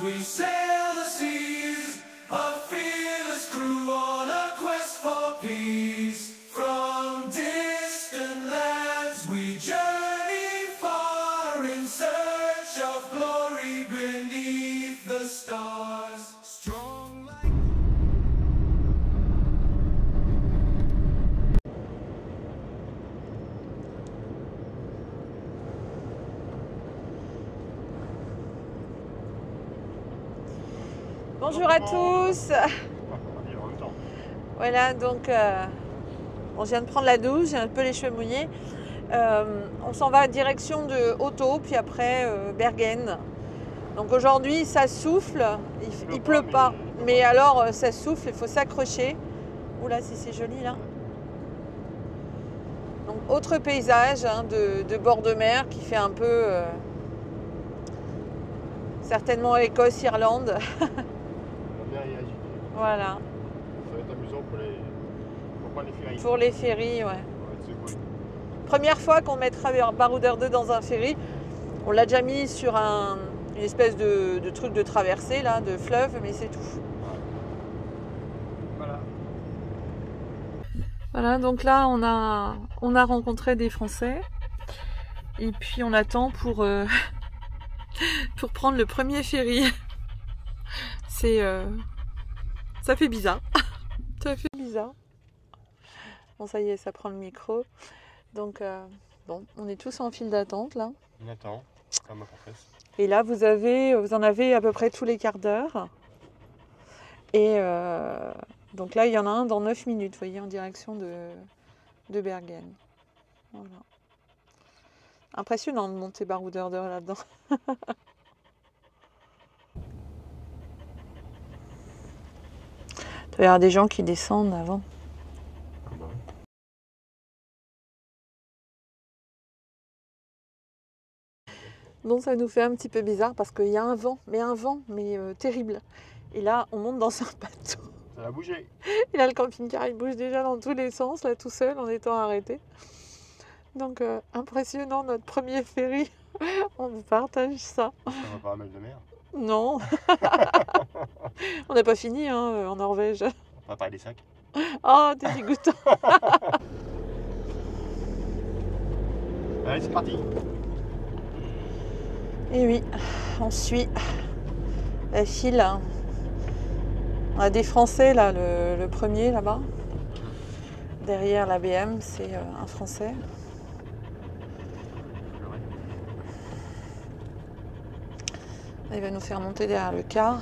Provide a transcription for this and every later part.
we sail the seas, a fearless crew on a quest for peace. From distant lands we journey far in search of glory beneath the stars. Strong like... Bonjour à tous. Voilà, donc bon, je viens de prendre la douche, j'ai un peu les cheveux mouillés. On s'en va direction de Otto, puis après Bergen. Donc aujourd'hui ça souffle, il pleut pas, mais alors ça souffle, il faut s'accrocher. Oula, si c'est joli là. Donc autre paysage hein, de bord de mer qui fait un peu certainement Écosse-Irlande. Voilà. Ça va être amusant pour les ferries. Pour les ferries, ouais. C'est cool. Première fois qu'on mettra Baroudeur 2 dans un ferry. On l'a déjà mis sur une espèce de truc de traversée, là, de fleuve, mais c'est tout. Voilà. Voilà, donc là, on a rencontré des Français. Et puis, on attend pour prendre le premier ferry. Ça fait bizarre. Ça fait bizarre. Bon, ça y est, ça prend le micro. Donc, bon, on est tous en file d'attente, là. On attend, comme ma confesse. Et là, vous en avez à peu près tous les quarts d'heure. Et donc là, il y en a un dans 9 minutes, vous voyez, en direction de Bergen. Voilà. Impressionnant de monter Baroudeur 2 là-dedans. Il doit y avoir des gens qui descendent avant. Donc ça nous fait un petit peu bizarre parce qu'il y a un vent, mais terrible. Et là, on monte dans un bateau. Ça va bouger. Et là, le camping-car, il bouge déjà dans tous les sens, là, tout seul, en étant arrêté. Donc, impressionnant, notre premier ferry. On vous partage ça. Ça va pas à mal de mer. Non. On n'a pas fini, hein, en Norvège. On va parler des sacs. Oh, t'es dégoûtant. Allez, c'est parti. Et oui, on suit la file. On a des Français, là, le premier, là-bas. Derrière la BM, c'est un Français. Il va nous faire monter derrière le car.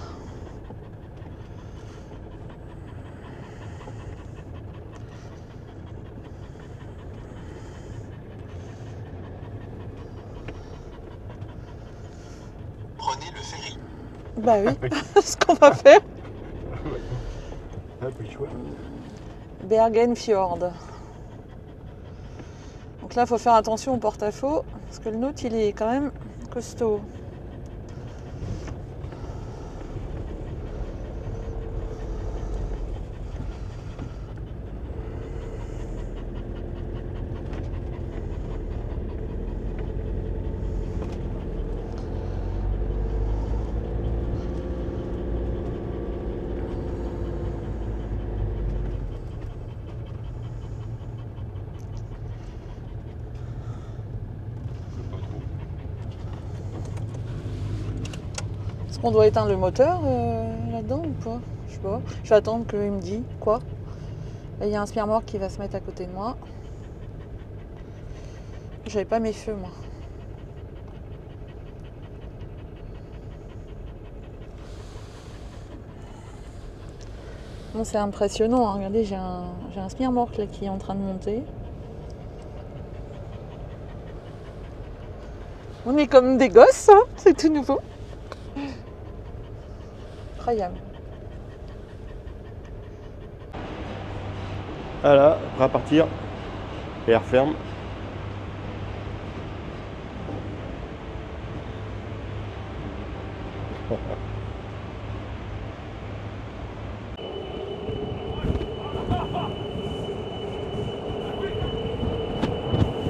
Prenez le ferry. Bah oui, ce qu'on va faire. Ah, plus le choix. Bergen Fjord. Donc là, il faut faire attention au porte-à-faux, parce que le nôtre, il est quand même costaud. Est-ce qu'on doit éteindre le moteur là-dedans ou pas? Je sais pas. Je vais attendre qu'il me dise quoi. Là, il y a un spire-mort qui va se mettre à côté de moi. J'avais pas mes feux, moi. Bon, c'est impressionnant, hein. Regardez, j'ai un spire-mort là qui est en train de monter. On est comme des gosses, hein. C'est tout nouveau. Incroyable. Voilà, prêt à partir. Air ferme.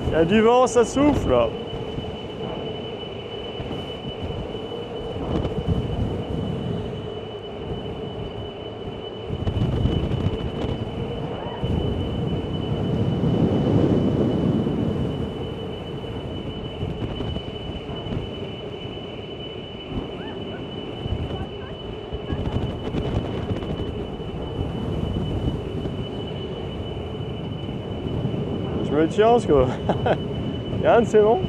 Il y a du vent, ça souffle. Je me tiens parce que. Yann, c'est bon?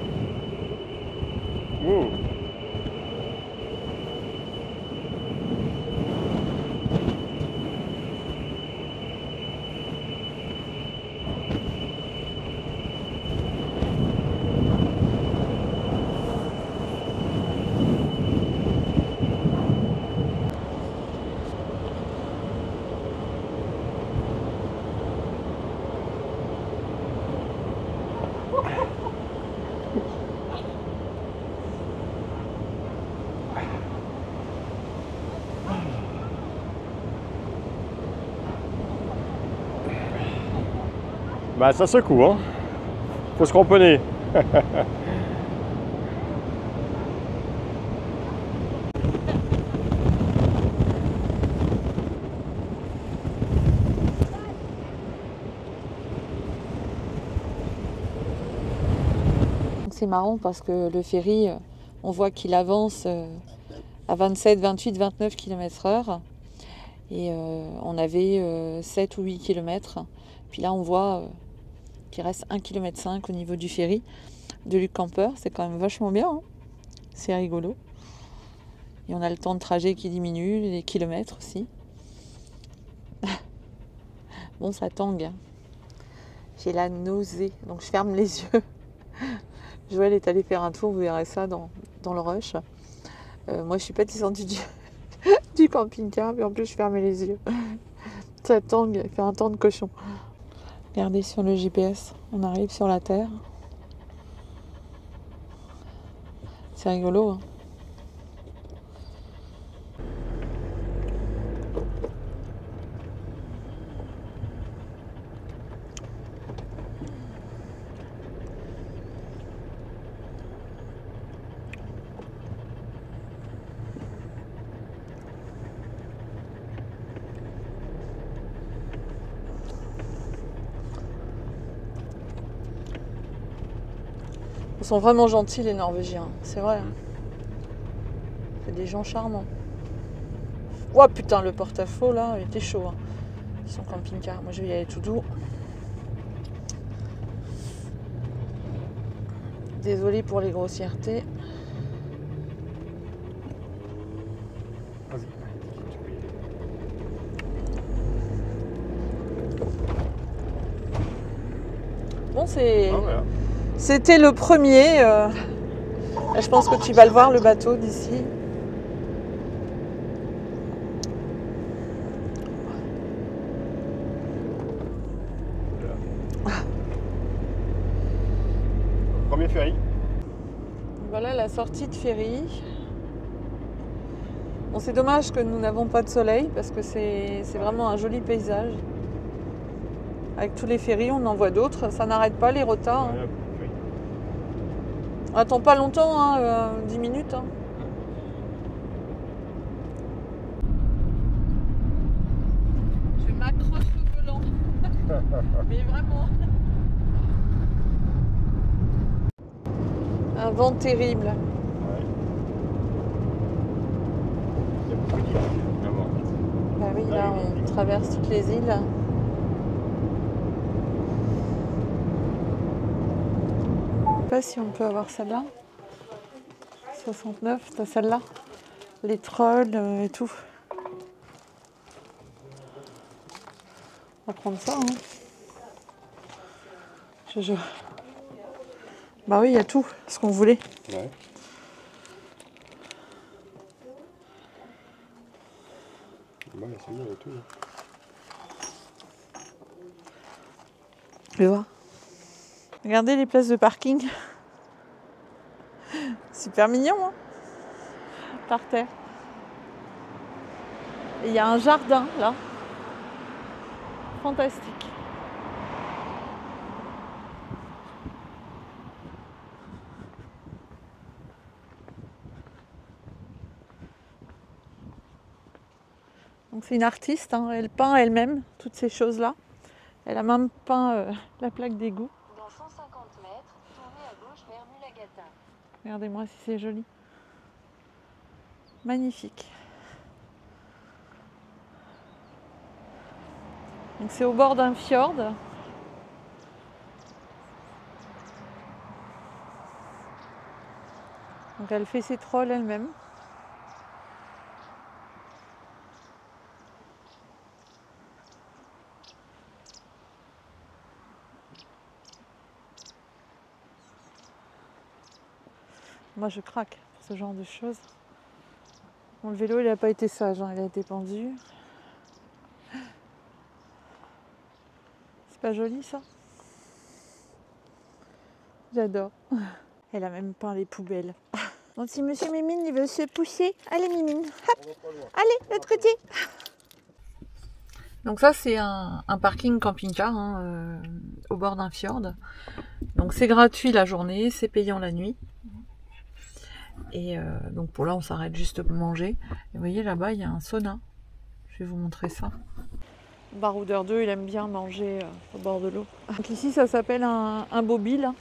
Bah ça secoue, hein. Faut se cramponner. C'est marrant parce que le ferry, on voit qu'il avance à 27, 28, 29 km/h. Et on avait 7 ou 8 km. Puis là, on voit qu'il reste 1,5 km au niveau du ferry de Luc Camper. C'est quand même vachement bien. Hein, c'est rigolo. Et on a le temps de trajet qui diminue, les kilomètres aussi. Bon, ça tangue. J'ai la nausée, donc je ferme les yeux. Joël est allé faire un tour, vous verrez ça dans le rush. Moi, je suis pas descendue du camping-car, mais en plus, je fermais les yeux. Ça tangue, il fait un temps de cochon. Regardez sur le GPS, on arrive sur la Terre. C'est rigolo, hein. Ils sont vraiment gentils les Norvégiens, c'est vrai. C'est des gens charmants. Oh putain, le porte-à-faux là, il était chaud. Hein. Son camping-car, moi je vais y aller tout doux. Désolée pour les grossièretés. Bon, c'est... Ah, voilà. C'était le premier. Je pense que tu vas le voir, le bateau d'ici. Premier ferry. Voilà la sortie de ferry. Bon, c'est dommage que nous n'avons pas de soleil parce que c'est vraiment un joli paysage. Avec tous les ferries, on en voit d'autres. Ça n'arrête pas les retards. Hein. Oui. On n'attend pas longtemps, hein, 10 minutes. Hein. Je m'accroche au volant. Mais vraiment. Un vent terrible. Ouais. Il y a beaucoup d'îles à voir. Bah oui, là on traverse toutes les îles. Je sais pas si on peut avoir celle-là. 69, t'as celle-là. Les trolls et tout. On va prendre ça. Hein. Bah oui, il y a tout, ce qu'on voulait. Ouais. Bah, c'est bien, il y a tout. Je vais voir. Regardez les places de parking. Super mignon, hein, par terre. Et il y a un jardin, là. Fantastique. Donc c'est une artiste, hein, elle peint elle-même toutes ces choses-là. Elle a même peint la plaque d'égout. Dans 150 mètres, tournez à gauche vers Mulagata. Regardez-moi si c'est joli. Magnifique. Donc c'est au bord d'un fjord. Donc elle fait ses trolls elle-même. Moi je craque pour ce genre de choses. Bon, le vélo il n'a pas été sage, hein, il a été pendu. C'est pas joli ça? J'adore. Elle a même peint les poubelles. Donc si monsieur Mimine il veut se pousser, allez Mimine, hop, allez de l'autre côté. Donc ça c'est un parking camping-car hein, au bord d'un fjord. Donc c'est gratuit la journée, c'est payant la nuit. Et donc pour là on s'arrête juste pour manger. Et vous voyez là-bas il y a un sauna. Je vais vous montrer ça. Baroudeur 2 il aime bien manger au bord de l'eau. Donc ici ça s'appelle un bobile.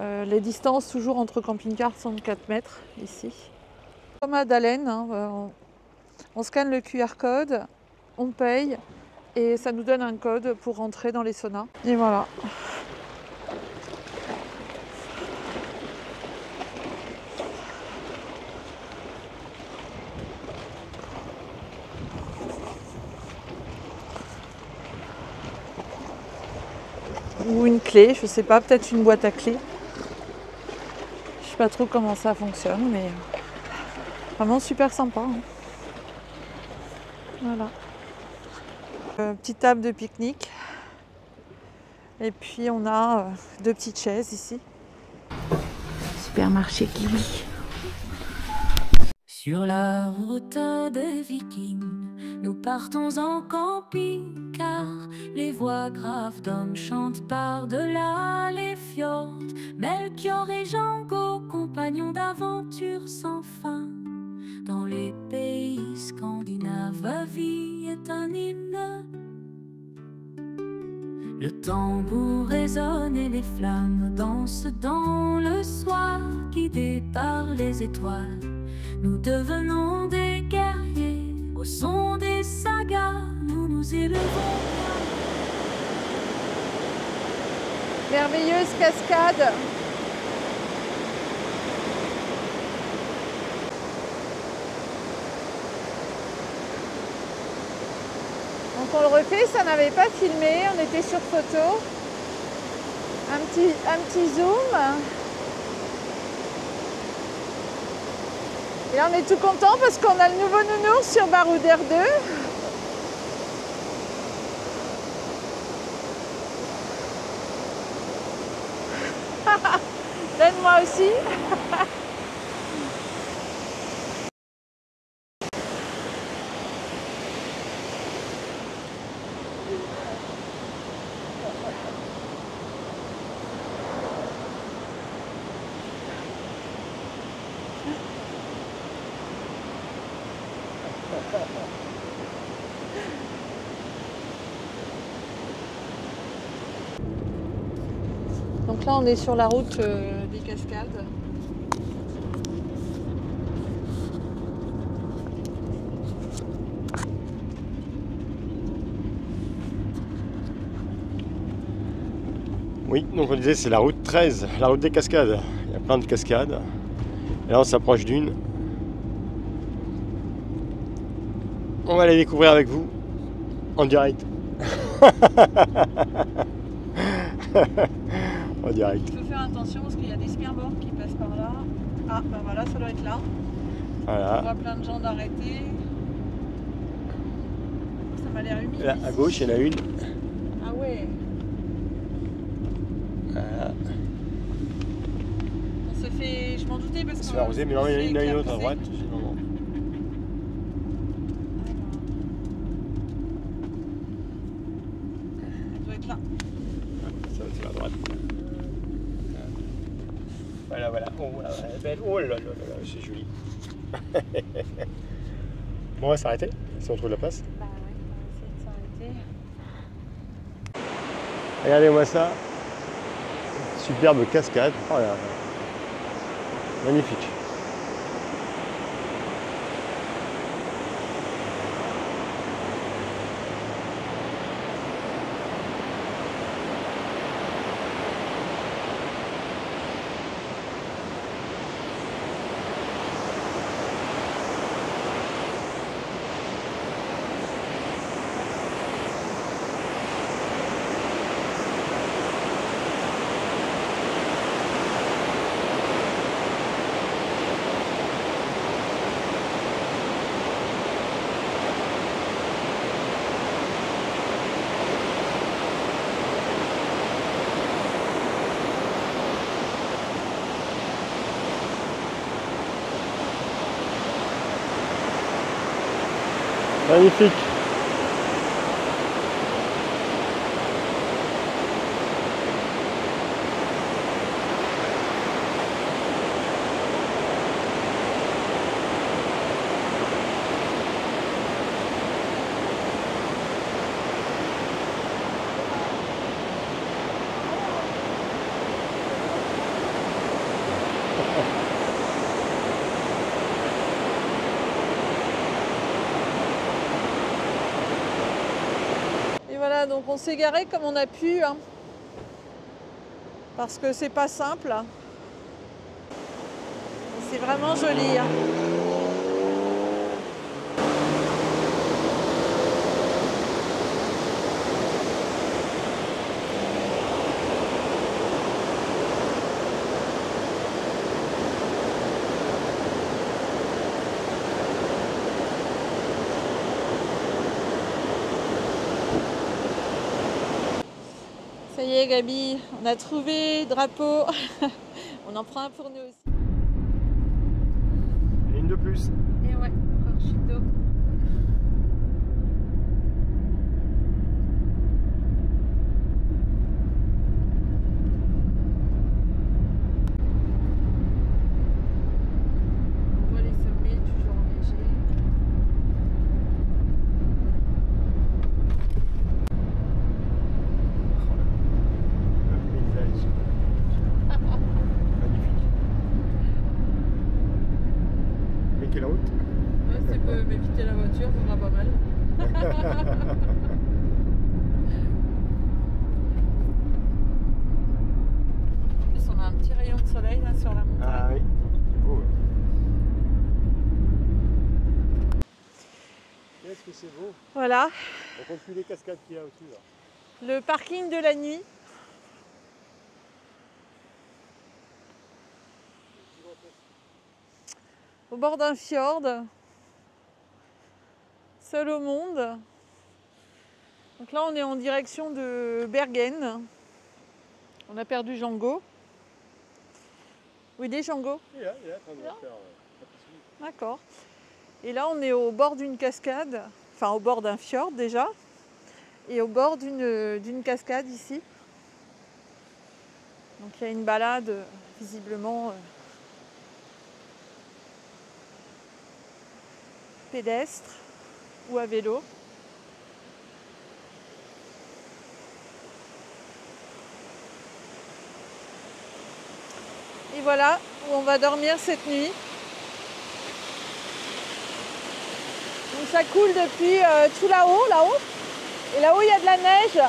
Les distances toujours entre camping-cars sont de 4 mètres ici. Comme à Dalen, hein, on scanne le QR code, on paye et ça nous donne un code pour rentrer dans les saunas. Et voilà. Ou une clé, je sais pas, peut-être une boîte à clés. Je sais pas trop comment ça fonctionne, mais vraiment super sympa. Hein. Voilà. Petite table de pique-nique. Et puis on a 2 petites chaises ici. Supermarché Kiwi. Sur la route des Vikings, nous partons en camping car les voix graves d'hommes chantent par-delà les fjords. Melchior et Django, compagnons d'aventure sans fin. Dans les pays scandinaves, la vie est un hymne. Le tambour résonne et les flammes dansent dans le soir, guidés par les étoiles. Nous devenons des guerriers, au son des sagas, nous nous élevons. Merveilleuse cascade. Donc on le refait, ça n'avait pas filmé, on était sur photo. Un petit zoom. Et là on est tout content parce qu'on a le nouveau nounours sur Baroudeur 2. Donne-moi aussi. Donc là on est sur la route des cascades. Oui, donc on disait c'est la route 13, la route des cascades. Il y a plein de cascades. Et là on s'approche d'une. On va les découvrir avec vous en direct. En direct. Il faut faire attention parce qu'il y a des skateboards qui passent par là. Ah ben voilà, ça doit être là. Voilà. On voit plein de gens d'arrêter. Ça m'a l'air humide. Là, à gauche, il y en a une. Ah ouais. Voilà. On se fait. Je m'en doutais parce que. Se fait arroser, mais non, il y en a une autre à droite. Elle doit être là. Ça, c'est à droite. Voilà, voilà. Oh, voilà, elle est belle. Oh là là là là, c'est joli. Bon, on va s'arrêter si on trouve la place. Bah ouais, on va essayer de s'arrêter. Regardez-moi ça. Superbe cascade. Oh là là. Magnifique. Magnifique. Voilà, donc on s'est garé comme on a pu, hein, parce que c'est pas simple. C'est vraiment joli. Hein. Ça y est Gabi, on a trouvé le drapeau. On en prend un pour nous aussi. Et une de plus. Et ouais, encore chito. On voit les sommets toujours enneigés. Quelle route? Ouais, ça peut m'éviter la voiture, ça sera pas mal. En plus, on a un petit rayon de soleil là sur la montagne. Ah oui, c'est beau. Qu'est-ce que c'est beau. Voilà, On compte plus les cascades qu'il y a au-dessus là. le parking de la nuit. Au bord d'un fjord, seul au monde. Donc là, on est en direction de Bergen. On a perdu Django. Où il est Django? Il est là, en train de Là. faire D'accord. Et là, on est au bord d'une cascade, enfin au bord d'un fjord déjà, et au bord d'une cascade ici. Donc il y a une balade visiblement pédestre ou à vélo. Et voilà où on va dormir cette nuit. Donc ça coule depuis tout là-haut. Et là-haut, il y a de la neige.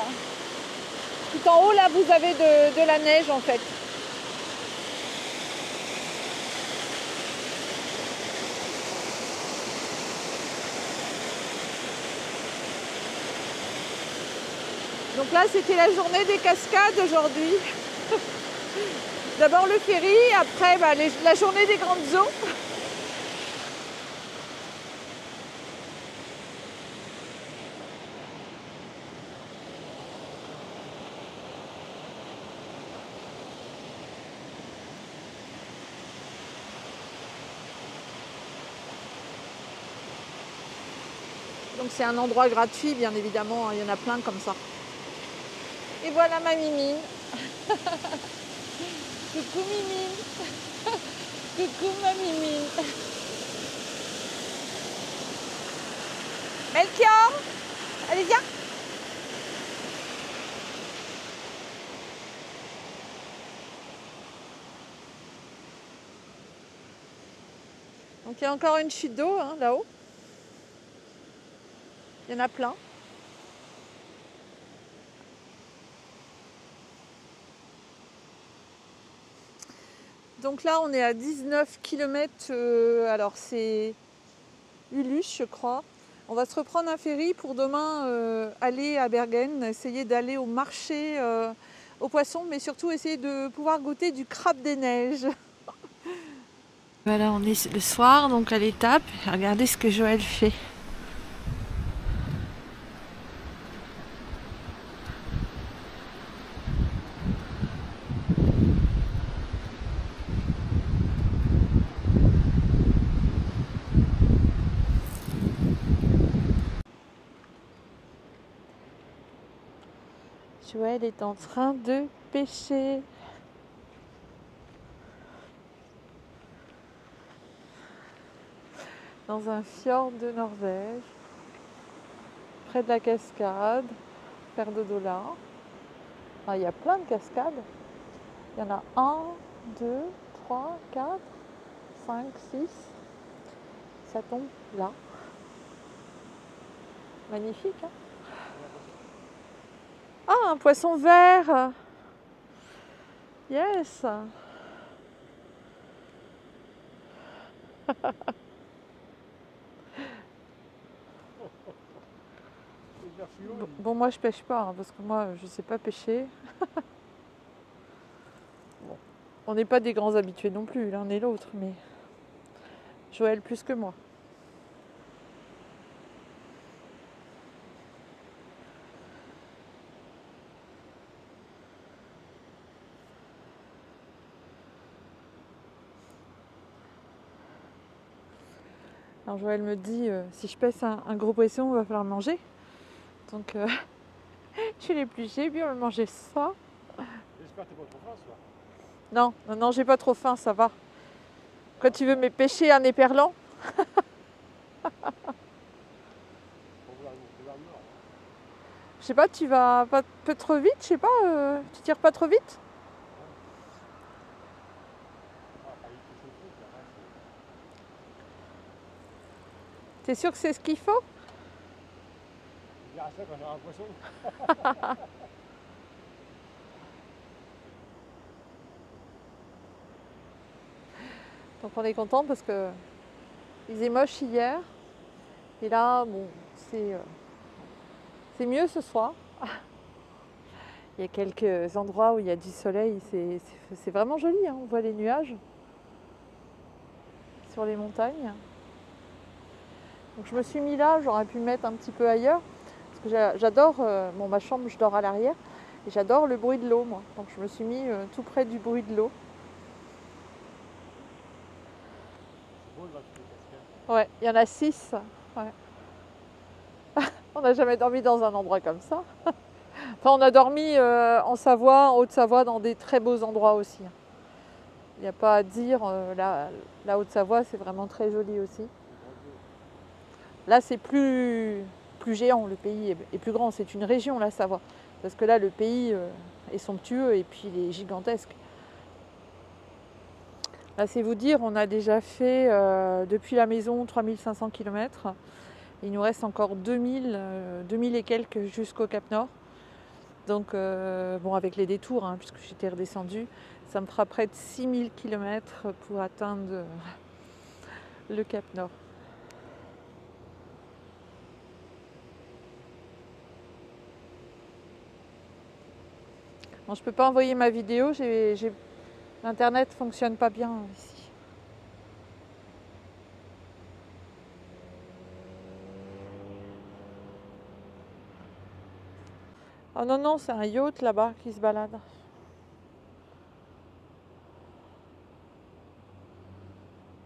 Tout en haut, là, vous avez de la neige en fait. Donc là, c'était la journée des cascades aujourd'hui. D'abord le ferry, après la journée des grandes eaux. Donc c'est un endroit gratuit, bien évidemment, il y en a plein comme ça. Et voilà ma Mimine. Coucou Mimine. Coucou ma Mimine. Melchior, allez viens. Donc il y a encore une chute d'eau hein, là-haut. Il y en a plein. Donc là, on est à 19 km, alors c'est Ulus, je crois. On va se reprendre un ferry pour demain aller à Bergen, essayer d'aller au marché aux poissons, mais surtout essayer de pouvoir goûter du crabe des neiges. Voilà, on est le soir, donc à l'étape. Regardez ce que Joël fait. Joël est en train de pêcher. Dans un fjord de Norvège, près de la cascade, Père de Dola. Ah, il y a plein de cascades. Il y en a 1, 2, 3, 4, 5, 6. Ça tombe là. Magnifique, hein? Ah, un poisson vert! Yes! Bon, moi je pêche pas, hein, parce que moi je sais pas pêcher. Bon, on n'est pas des grands habitués non plus, l'un et l'autre, mais Joël plus que moi. Alors Joël me dit, si je pêche un gros poisson, il va falloir le manger. Donc je l'ai épluché, puis on va manger ça. J'espère que t'es pas trop faim, toi. Non, non, non, j'ai pas trop faim, ça va. Quand tu veux me pêcher un éperlan, je sais pas, tu vas pas peu trop vite, je sais pas, tu tires pas trop vite? T'es sûr que c'est ce qu'il faut? Je dirais ça quand j'aurai un poisson. Donc on est content parce que il faisait moche hier. Et là, bon, c'est mieux ce soir. Il y a quelques endroits où il y a du soleil, c'est vraiment joli, hein. On voit les nuages sur les montagnes. Donc je me suis mis là, j'aurais pu me mettre un petit peu ailleurs. Parce que j'adore, bon, ma chambre, je dors à l'arrière. Et j'adore le bruit de l'eau, moi. Donc je me suis mis tout près du bruit de l'eau. Ouais, il y en a 6. Ouais. On n'a jamais dormi dans un endroit comme ça. Enfin, on a dormi en Savoie, en Haute-Savoie, dans des très beaux endroits aussi. Il n'y a pas à dire, la Haute-Savoie, c'est vraiment très joli aussi. Là, c'est plus géant, le pays est plus grand. C'est une région, la Savoie. Parce que là, le pays est somptueux et puis il est gigantesque. Là, c'est vous dire, on a déjà fait depuis la maison 3500 km. Il nous reste encore 2000 et quelques jusqu'au Cap Nord. Donc, bon, avec les détours, hein, puisque j'étais redescendue, ça me fera près de 6000 km pour atteindre le Cap Nord. Bon, je ne peux pas envoyer ma vidéo, l'internet ne fonctionne pas bien ici. Oh non, non, c'est un yacht là-bas qui se balade.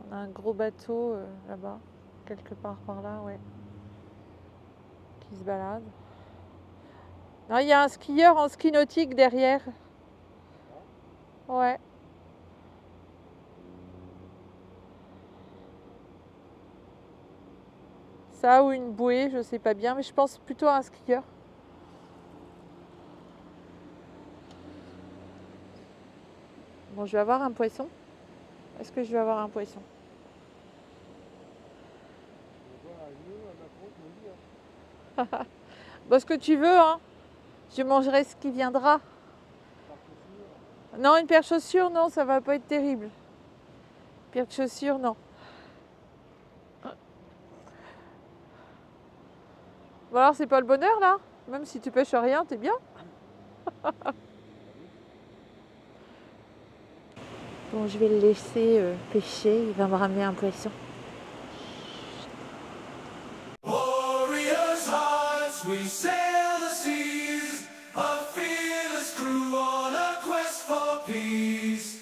On a un gros bateau là-bas, quelque part par là, ouais, qui se balade. Non, il y a un skieur en ski nautique derrière. Ouais. Ça ou une bouée, je sais pas bien, mais je pense plutôt à un skieur. Bon, je vais avoir un poisson. Est-ce que je vais avoir un poisson? Bon, ce que tu veux, hein. Je mangerai ce qui viendra. Non, une paire de chaussures, non, ça va pas être terrible. Une paire de chaussures, non. Bon alors, c'est pas le bonheur, là? Même si tu pêches rien, t'es bien? Bon, je vais le laisser pêcher, il va me ramener un poisson. Warriors' hearts, we sail the seas, a fearless crew on a quest for peace.